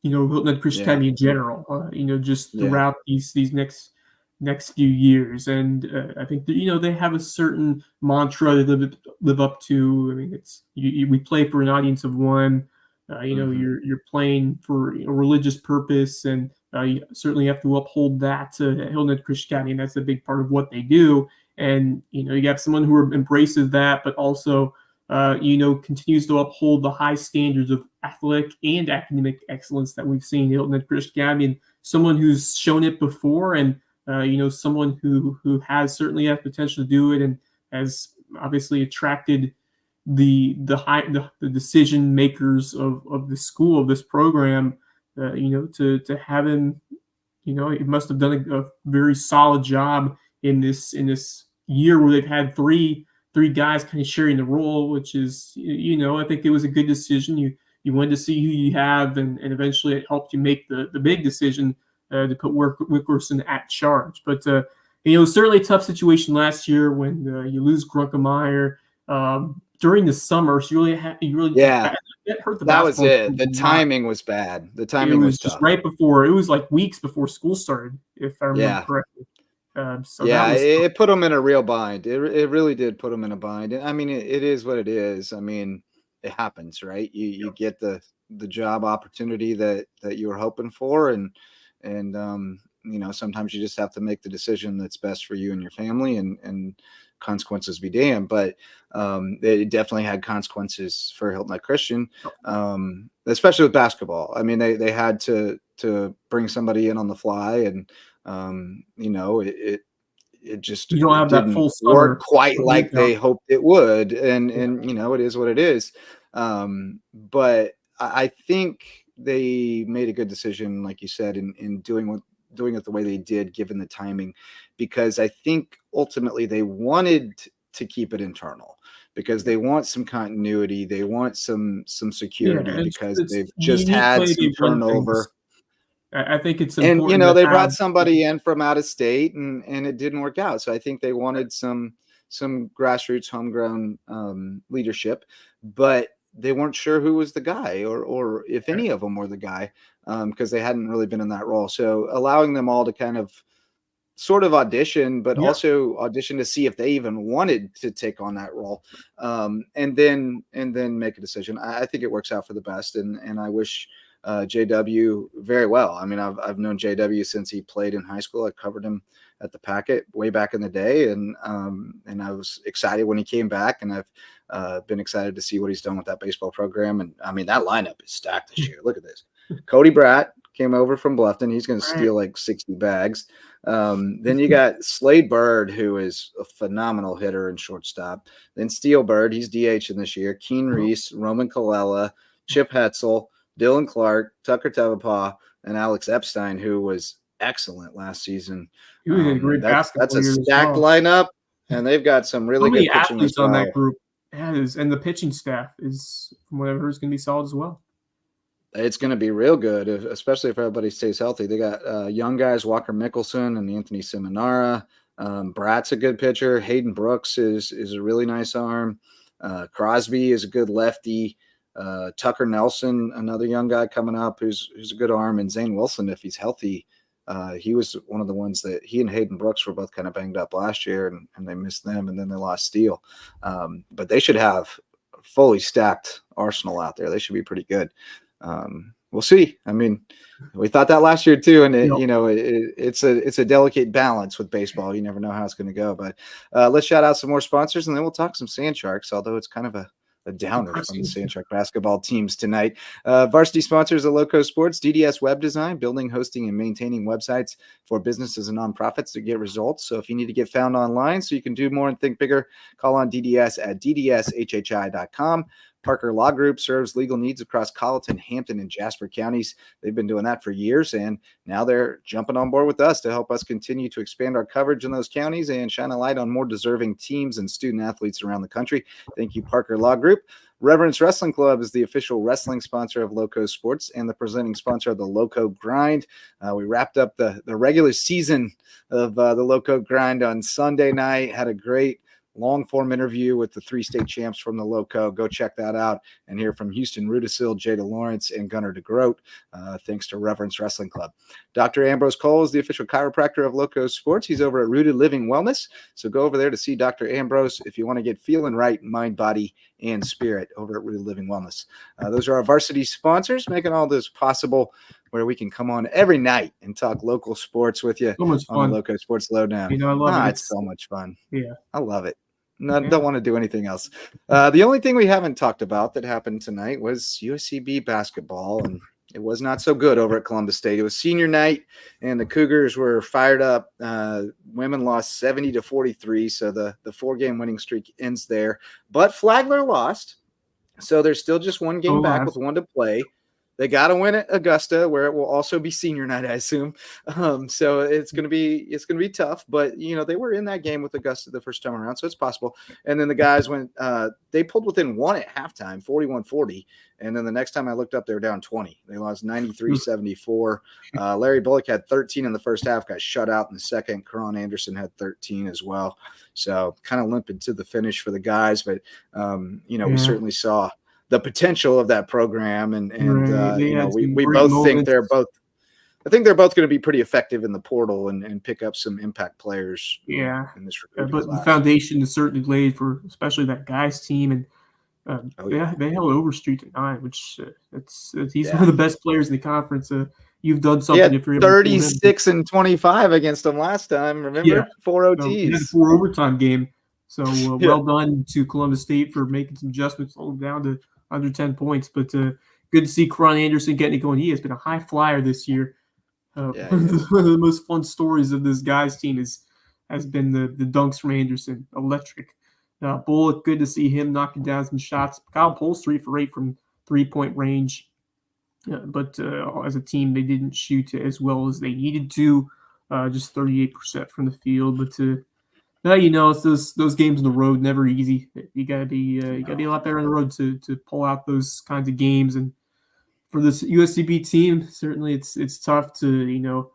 Hilton Head Christian Academy in general. Just throughout these next few years. And I think that, they have a certain mantra they live up to. I mean, it's we play for an audience of one. You're playing for a religious purpose, and you certainly have to uphold that at Hilton Head Christian Academy, and that's a big part of what they do. And you have someone who embraces that, but also continues to uphold the high standards of athletic and academic excellence that we've seen at Hilton Head Christian Academy, and someone who's shown it before, and someone who has certainly had potential to do it, and has obviously attracted the decision makers of the school, of this program, to have him, he must have done a very solid job in this year where they've had three guys kind of sharing the role, which is, I think it was a good decision. You wanted to see who you have, and eventually it helped you make the big decision to put Wickerson at charge. But it was certainly a tough situation last year when you lose Grunkemeyer during the summer. So you really that hurt the basketball. That was it. The timing was bad. The timing was just tough. right before. It was like weeks before school started, if I remember correctly. It put them in a real bind. It really did put them in a bind. And I mean, it is what it is. I mean, it happens, right? You get the job opportunity that you were hoping for, and sometimes you just have to make the decision that's best for you and your family, and consequences be damned. But it definitely had consequences for Hilton Head Christian, especially with basketball. I mean, they had to bring somebody in on the fly, and it just you don't have that full work quite like they hoped it would, and it is what it is. But I think they made a good decision, like you said, in doing it the way they did, given the timing, because I think ultimately they wanted to keep it internal. because they want some continuity. They want some security because they've just unique had way some they run turnover. things. I think it's And, important. they brought somebody in from out of state and it didn't work out. So I think they wanted some grassroots homegrown leadership, but they weren't sure who was the guy or if any of them were the guy, because they hadn't really been in that role. So allowing them all to kind of sort of audition, but also audition to see if they even wanted to take on that role, and then make a decision. I think it works out for the best, and I wish JW very well. I mean, I've known JW since he played in high school. I covered him at the Packet way back in the day, and I was excited when he came back, and I've been excited to see what he's done with that baseball program. And I mean, that lineup is stacked this year. Look at this. Cody Bratt came over from Bluffton. He's going to steal like 60 bags. Then you got Slade Bird, who is a phenomenal hitter and shortstop. Then Steele Bird, he's DH in this year. Keen Reese, Roman Colella, Chip Hetzel, Dylan Clark, Tucker Tavapaw, and Alex Epstein, who was excellent last season. He was a great basketball. That's a stacked lineup, and they've got some really good pitching as well. On that group. Yeah, and the pitching staff is, from what I've heard, is going to be solid as well. It's going to be real good, especially if everybody stays healthy. They got young guys, Walker Mickelson and Anthony Seminara. Bratt's a good pitcher. Hayden Brooks is a really nice arm. Crosby is a good lefty. Tucker Nelson, another young guy coming up who's a good arm. And Zane Wilson, if he's healthy, he was one of the ones that he and Hayden Brooks were both kind of banged up last year, and they missed them, and then they lost Steele. But they should have a fully stacked arsenal out there. They should be pretty good. We'll see. I mean, we thought that last year too, and it's a delicate balance with baseball. You never know how it's going to go. But let's shout out some more sponsors, and then we'll talk some Sand Sharks. Although it's kind of a downer from the Sand Shark basketball teams tonight. Varsity sponsors of LowcoSports, DDS Web Design, building, hosting, and maintaining websites for businesses and nonprofits to get results. So if you need to get found online so you can do more and think bigger, call on DDS at ddshhi.com. Parker Law Group serves legal needs across Colleton, Hampton, and Jasper counties. They've been doing that for years, and now they're jumping on board with us to help us continue to expand our coverage in those counties and shine a light on more deserving teams and student athletes around the country. Thank you, Parker Law Group. Reverence Wrestling Club is the official wrestling sponsor of LowcoSports and the presenting sponsor of the Lowco Grind. We wrapped up the regular season of the Lowco Grind on Sunday night, had a great long-form interview with the three state champs from the Lowco. Go check that out and hear from Houston Rudisil, Jada Lawrence, and Gunnar DeGroat, thanks to Reverence Wrestling Club. Dr. Ambrose Cole is the official chiropractor of LowcoSports. He's over at Rooted Living Wellness, so go over there to see Dr. Ambrose if you want to get feeling right in mind, body, and spirit over at Rooted Living Wellness. Those are our varsity sponsors, making all this possible, where we can come on every night and talk local sports with you on the LowcoSports Lowdown. I love it. It's so much fun. Yeah. I love it. Don't want to do anything else. The only thing we haven't talked about that happened tonight was USCB basketball, and it was not so good over at Columbus State. It was senior night, and the Cougars were fired up. Women lost 70-43, so the 4-game winning streak ends there. But Flagler lost, so there's still just one game back with one to play. They got to win at Augusta, where it will also be senior night, I assume. So it's going to be tough. But they were in that game with Augusta the first time around, so it's possible. And then the guys went, they pulled within one at halftime, 41-40. And then the next time I looked up, they were down 20. They lost 93-74. Larry Bullock had 13 in the first half, got shut out in the second. Karan Anderson had 13 as well. So kind of limping to the finish for the guys, but we certainly saw the potential of that program, and we both think they're both. I think they're both going to be pretty effective in the portal and pick up some impact players. Yeah, in this but the foundation is certainly laid for especially that guys team, and they held Overstreet at 9, which he's one of the best players in the conference. You've done something if you're 36-25 against them last time. Remember 4 OTs, a 4 overtime game. So well done to Columbus State for making some adjustments all down to under 10 points, but good to see Karan Anderson getting it going. He has been a high flyer this year. One of the most fun stories of this guy's team has been the dunks from Anderson. Electric. Bullock, good to see him knocking down some shots. Kyle Poles 3 for 8 from 3-point range. But as a team, they didn't shoot as well as they needed to. Just 38% from the field. But It's those games on the road never easy. You gotta be a lot better on the road to pull out those kinds of games. And for this USCB team, certainly it's tough to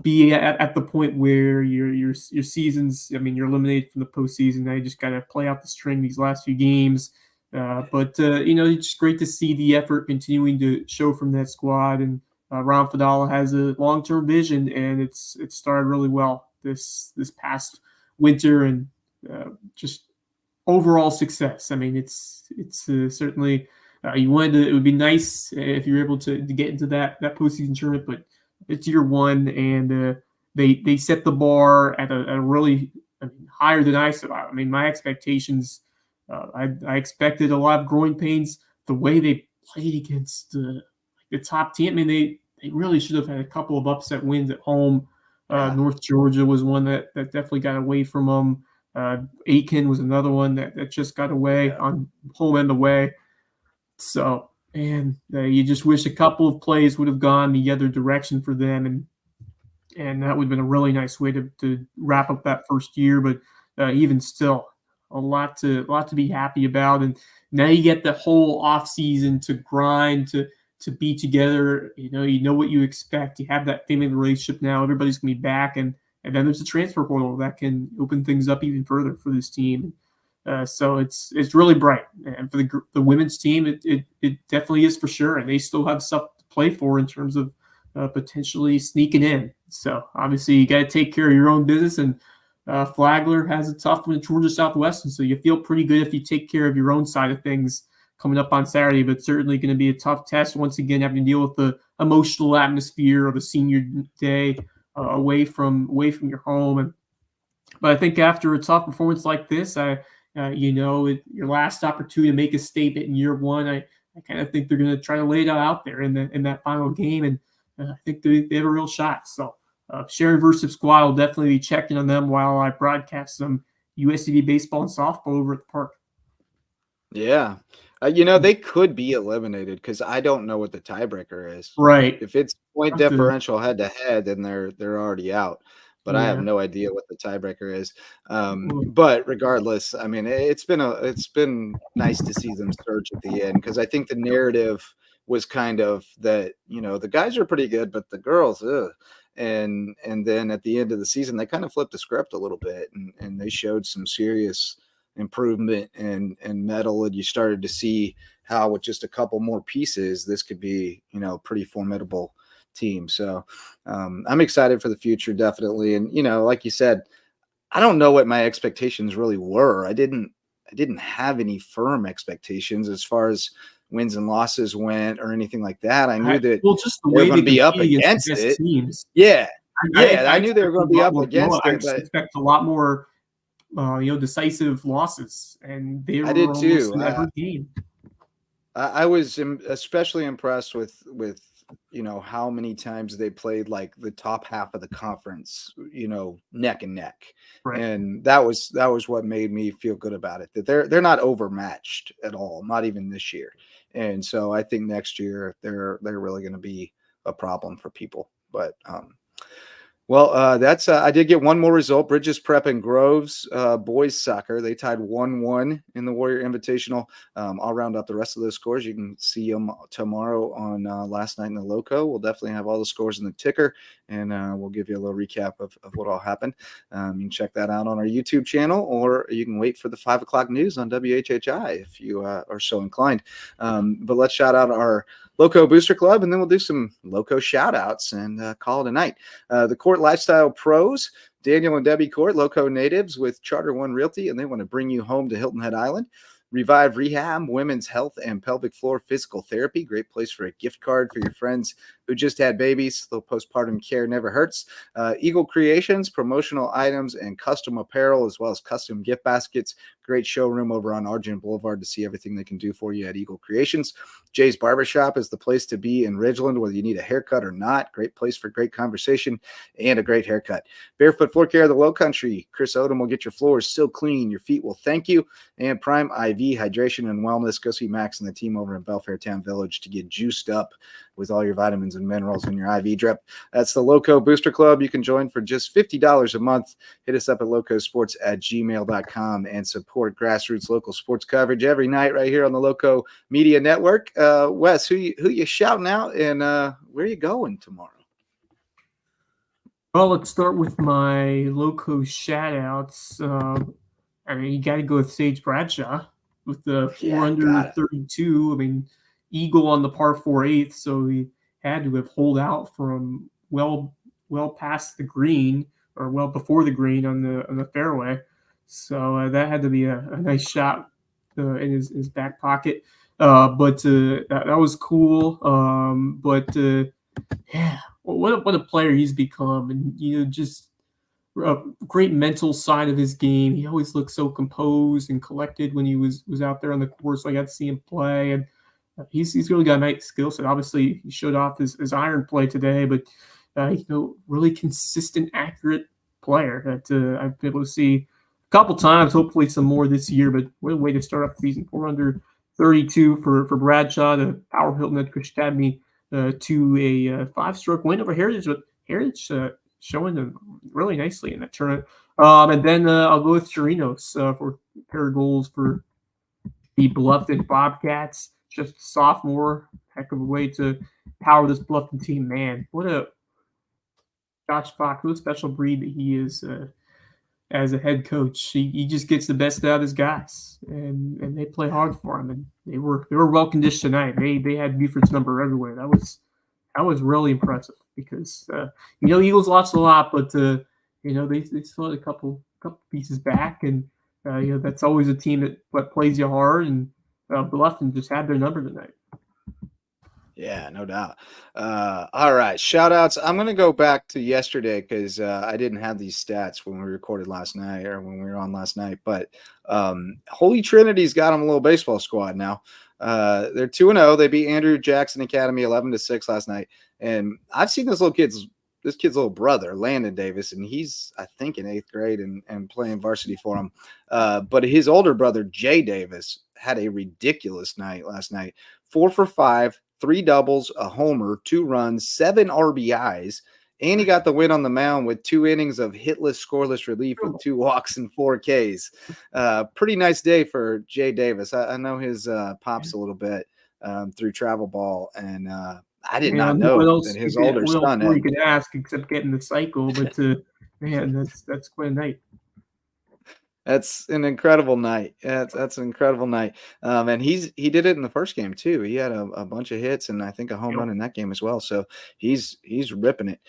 be at the point where your seasons. I mean, you're eliminated from the postseason. Now you just gotta play out the string these last few games. But it's just great to see the effort continuing to show from that squad. And Ron Fadala has a long-term vision, and it started really well this past winter, and just overall success. I mean, it's certainly it would be nice if you're able to get into that postseason tournament, but it's year one, and they set the bar at a really higher than I said. I mean, my expectations. I expected a lot of growing pains. The way they played against the top team, I mean, they really should have had a couple of upset wins at home. North Georgia was one that definitely got away from them. Aiken was another one that just got away on home and away. So, and you just wish a couple of plays would have gone the other direction for them, and that would have been a really nice way to wrap up that first year. But even still, a lot to be happy about. And now you get the whole off season to grind, to be together. You know what you expect. You have that family relationship now. Everybody's gonna be back, and then there's a transfer portal that can open things up even further for this team. So it's really bright. And for the women's team, it definitely is for sure. And they still have stuff to play for in terms of potentially sneaking in. So obviously you got to take care of your own business, and Flagler has a tough one at Georgia Southwestern. So you feel pretty good if you take care of your own side of things coming up on Saturday, but certainly going to be a tough test once again, having to deal with the emotional atmosphere of a senior day away from your home. But I think after a tough performance like this, your last opportunity to make a statement in year one, I kind of think they're going to try to lay it out there in that final game, and I think they have a real shot. So Sharon Versus Squad will definitely be checking on them while I broadcast some USCB baseball and softball over at the park. Yeah. They could be eliminated because I don't know what the tiebreaker is. Right. If it's point differential head to head, then they're already out. But I have no idea what the tiebreaker is. But regardless, I mean, it's been nice to see them surge at the end, because I think the narrative was kind of that, the guys are pretty good, but the girls, ugh. And then at the end of the season, they kind of flipped the script a little bit, and they showed some serious improvement and mettle, and you started to see how with just a couple more pieces, this could be, pretty formidable team. So I'm excited for the future, definitely. And like you said, I don't know what my expectations really were. I didn't have any firm expectations as far as wins and losses went or anything like that. I knew that just the way they were going to be up against it. Teams. Yeah. I knew they were going to be up against it. I expect a lot more decisive losses, and they were I did too. In every game. I was especially impressed with how many times they played like the top half of the conference, neck and neck. Right. And that was what made me feel good about it, that they're not overmatched at all, not even this year. And so I think next year they're really going to be a problem for people. But that's I did get one more result. Bridges Prep and Groves boys soccer, they tied 1-1 in the Warrior Invitational. I'll round up the rest of those scores. You can see them tomorrow on Last Night in the Lowco. We'll definitely have all the scores in the ticker, and we'll give you a little recap of what all happened. You can check that out on our YouTube channel, or you can wait for the 5 o'clock news on WHHI if you are so inclined. But let's shout out our Lowco Booster Club, and then we'll do some Lowco shout outs and call it a night. The Court Lifestyle Pros, Daniel and Debbie Court, Lowco natives with Charter One Realty, and they want to bring you home to Hilton Head Island. Revive Rehab, women's health and pelvic floor physical therapy. Great place for a gift card for your friends who just had babies. A little postpartum care never hurts. Eagle Creations, promotional items and custom apparel, as well as custom gift baskets. Great showroom over on Argent Boulevard to see everything they can do for you at Eagle Creations. Jay's Barbershop is the place to be in Ridgeland, whether you need a haircut or not. Great place for great conversation and a great haircut. Barefoot Floor Care of the Low Country. Chris Odom will get your floors so clean your feet will thank you. And Prime IV Hydration and Wellness. Go see Max and the team over in Belfair Town Village to get juiced up with all your vitamins and minerals in your IV drip. That's the Lowco Booster Club. You can join for just $50 a month. Hit us up at LowcoSports@gmail.com and support grassroots local sports coverage every night right here on the Lowco Media Network. Wes, who you shouting out, and where you going tomorrow? Well, let's start with my Lowco shout-outs. I mean, you got to go with Sage Bradshaw with the 4 under 32. I mean, eagle on the par 4/8, so he had to have holed out from well past the green, or well before the green on the fairway. So that had to be a nice shot in his back pocket. But that was cool. Yeah, what a player he's become, and just a great mental side of his game. He always looked so composed and collected when he was out there on the course. I got to see him play, and he's really got a nice skill set. Obviously, he showed off his iron play today, but really consistent, accurate player that I've been able to see a couple times. Hopefully, some more this year. But what a way to start off the season! 4 under 32 for Bradshaw, the power Hilton Head Christian Academy, to a 5-stroke win over Heritage. But Heritage showing them really nicely in that tournament. And then I'll go with Chirinos for a pair of goals for the Bluffton Bobcats. Just a sophomore, heck of a way to power this Bluffton team. Man, what a Josh Fox, what a special breed that he is as a head coach. He just gets the best out of his guys, and they play hard for him. And they were well conditioned tonight. They had Beaufort's number everywhere. That was really impressive because Eagles lost a lot, but they still had a couple pieces back, and that's always a team that plays you hard, and Bluffton just had their number tonight. Yeah, no doubt. All right, shout outs. I'm going to go back to yesterday because I didn't have these stats when we recorded last night, or when we were on last night, but Holy Trinity's got them a little baseball squad now. They're 2-0. They beat Andrew Jackson Academy 11-6 last night. And I've seen this kid's little brother, Landon Davis, and he's, I think, in 8th grade and playing varsity for him. But his older brother, Jay Davis, had a ridiculous night last night. 4 for 5, 3 doubles, a homer, 2 runs, 7 RBIs, and he got the win on the mound with 2 innings of hitless, scoreless relief with 2 walks and 4 Ks. Pretty nice day for Jay Davis. I know his pops a little bit through travel ball, and I did not know that his older son had. You could ask except getting the cycle, but man, that's quite a night. That's an incredible night. That's an incredible night. And he did it in the first game too. He had a bunch of hits and I think a home run in that game as well. So he's ripping it.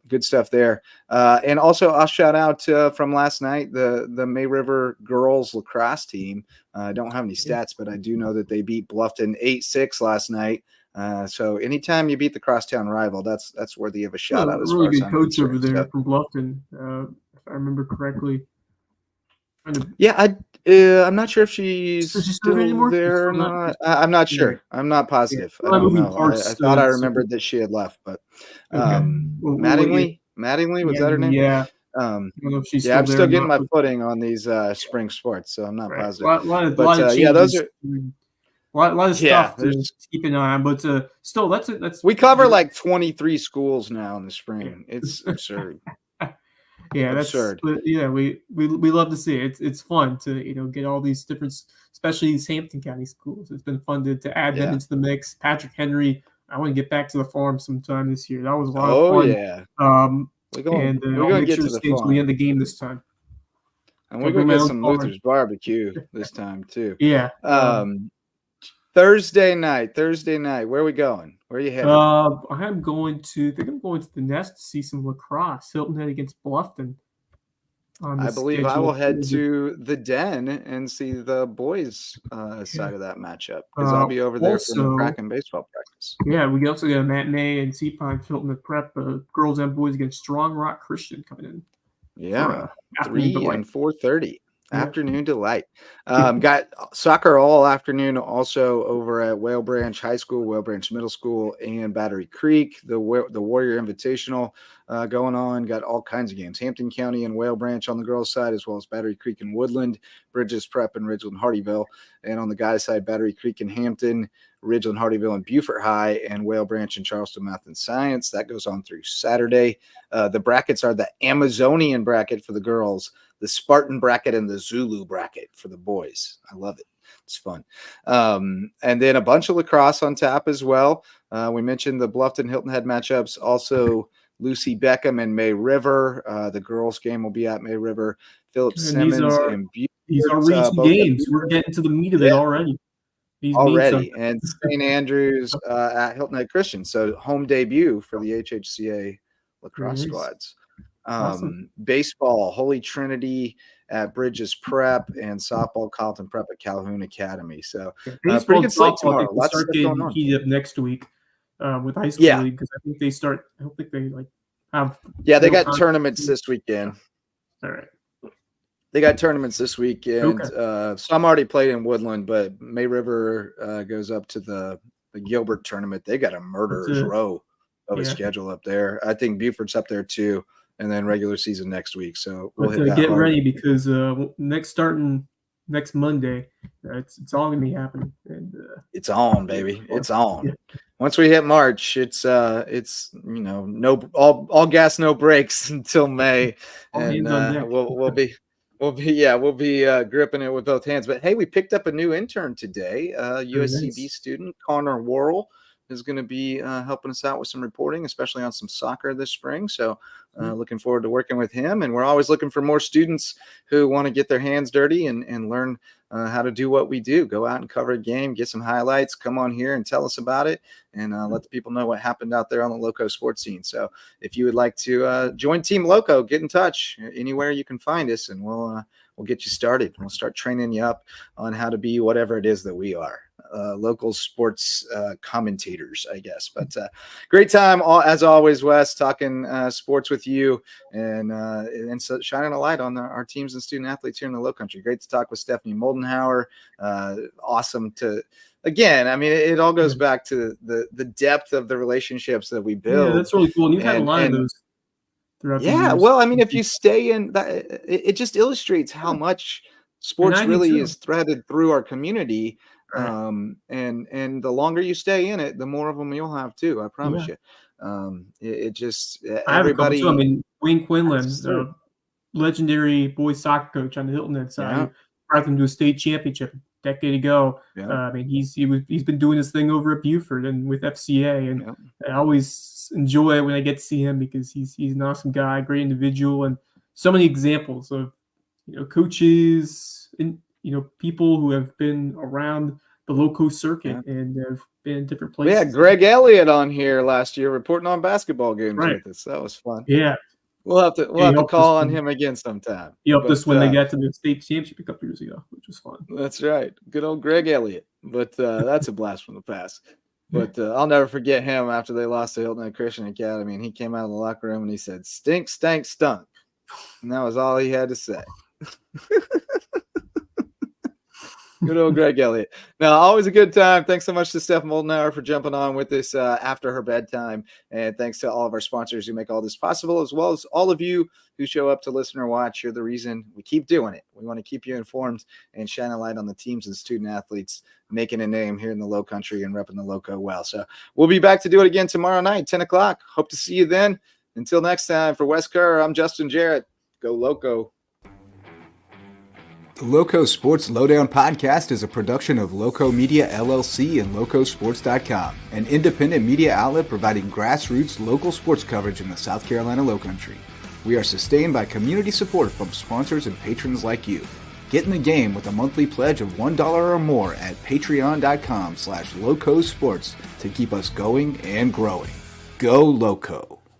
Good stuff there. And also I'll shout out from last night, the May River girls lacrosse team. I don't have any stats, but I do know that they beat Bluffton 8-6 last night. So anytime you beat the crosstown rival, that's worthy of a shout out. As really good coach over there from Bluffton, if I remember correctly. Yeah, I'm not sure if she's still there or not. I'm not sure. I'm not positive. I don't know. I thought I remembered that she had left, but Mattingly, was that her name? Yeah. I'm still getting my footing on these spring sports, so I'm not positive. A lot of those are a lot of stuff to keep an eye on, but still, that's we cover like 23 schools now in the spring. It's absurd. Yeah, that's absurd. Yeah, we love to see it. It's fun to get all these different, especially these Hampton County schools. It's been fun to add them into the mix. Patrick Henry, I want to get back to the farm sometime this year. That was a lot of fun. Yeah. We're going to get to the farm. We end the game this time. And we're going to get some Luther's barbecue this time too. Yeah. Thursday night. Where are we going? Where are you headed? I'm going to the Nest to see some lacrosse. Hilton Head against Bluffton. I believe I will head to the Den and see the boys' side of that matchup because I'll be over there for the Kraken baseball practice. Yeah, we also got a matinee and Seapine Hilton Head Prep, girls and boys against Strong Rock Christian coming in. Yeah, 3 and 4:30. Afternoon delight. Got soccer all afternoon also over at Whale Branch High School, Whale Branch Middle School, and Battery Creek. The Warrior Invitational going on. Got all kinds of games. Hampton County and Whale Branch on the girls' side, as well as Battery Creek and Woodland, Bridges Prep and Ridgeland Hardyville. And on the guys' side, Battery Creek and Hampton, Ridgeland Hardyville and Beaufort High, and Whale Branch and Charleston Math and Science. That goes on through Saturday. The brackets are the Amazonian bracket for the girls, the Spartan bracket, and the Zulu bracket for the boys. I love it. It's fun. And then a bunch of lacrosse on tap as well. We mentioned the Bluffton Hilton Head matchups. Also, Lucy Beckham and May River. The girls' game will be at May River. Philip Simmons and Beaufort. These are region games. We're getting to the meat of it already. And St. Andrews at Hilton Head Christian. So home debut for the HHCA lacrosse squads. Awesome. Baseball, Holy Trinity at Bridges Prep, and softball, Carlton Prep at Calhoun Academy. So pretty good slate tomorrow. Lots of stuff going on. Heat up next week with high school league, because I think they start. I don't think they have. Yeah, they got tournaments this weekend. All right. They got tournaments this weekend. Okay. Some already played in Woodland, but May River goes up to the Gilbert tournament. They got a murderer's row of a schedule up there. I think Beaufort's up there too, and then regular season next week. So we'll hit that get hard. ready, because starting next Monday, it's all gonna be happening. And it's on, baby. It's on. Yeah. Once we hit March, it's no all gas, no brakes until May, and we'll be gripping it with both hands. But hey, we picked up a new intern today. USCB student Connor Worrell is going to be helping us out with some reporting, especially on some soccer this spring. So looking forward to working with him. And we're always looking for more students who want to get their hands dirty and learn how to do what we do. Go out and cover a game, get some highlights, come on here and tell us about it, and let the people know what happened out there on the Loco sports scene. So if you would like to join Team Loco, get in touch anywhere you can find us, and we'll get you started. We'll start training you up on how to be whatever it is that we are. Local sports commentators, I guess. But great time, as always, Wes, talking sports with you and so shining a light on our teams and student athletes here in the Low Country. Great to talk with Stephanie Moldenhauer. Awesome to, again, I mean, it all goes back to the depth of the relationships that we build. Yeah, that's really cool. And you've had a lot of those throughout the years. Well, I mean, if you stay in that, it just illustrates how much sports really is threaded through our community. And the longer you stay in it, the more of them you'll have too. I promise you. It just everybody. I mean, Wayne Quinlan, legendary boys soccer coach on the Hilton Head side, brought them to a state championship a decade ago. I mean, he's been doing this thing over at Beaufort and with FCA, and I always enjoy it when I get to see him, because he's an awesome guy, great individual, and so many examples of coaches and people who have been around the Lowco circuit and have been in different places. We had Greg Elliott on here last year reporting on basketball games with us. That was fun. Yeah. We'll have to call on him again sometime. He helped us when they got to the state championship a couple years ago, which was fun. That's right. Good old Greg Elliott. But that's a blast from the past. But I'll never forget him after they lost to Hilton Head Christian Academy, and he came out of the locker room and he said, "Stink, stank, stunk." And that was all he had to say. Good old Greg Elliott. Now, always a good time. Thanks so much to Steph Moldenhauer for jumping on with us after her bedtime. And thanks to all of our sponsors who make all this possible, as well as all of you who show up to listen or watch. You're the reason we keep doing it. We want to keep you informed and shine a light on the teams and student athletes making a name here in the Low Country and repping the Loco well. So we'll be back to do it again tomorrow night, 10 o'clock. Hope to see you then. Until next time, for Wes Kerr, I'm Justin Jarrett. Go Loco. The Loco Sports Lowdown podcast is a production of Lowco Media LLC and LowcoSports.com, an independent media outlet providing grassroots local sports coverage in the South Carolina Lowcountry. We are sustained by community support from sponsors and patrons like you. Get in the game with a monthly pledge of $1 or more at patreon.com/LowcoSports to keep us going and growing. Go Loco!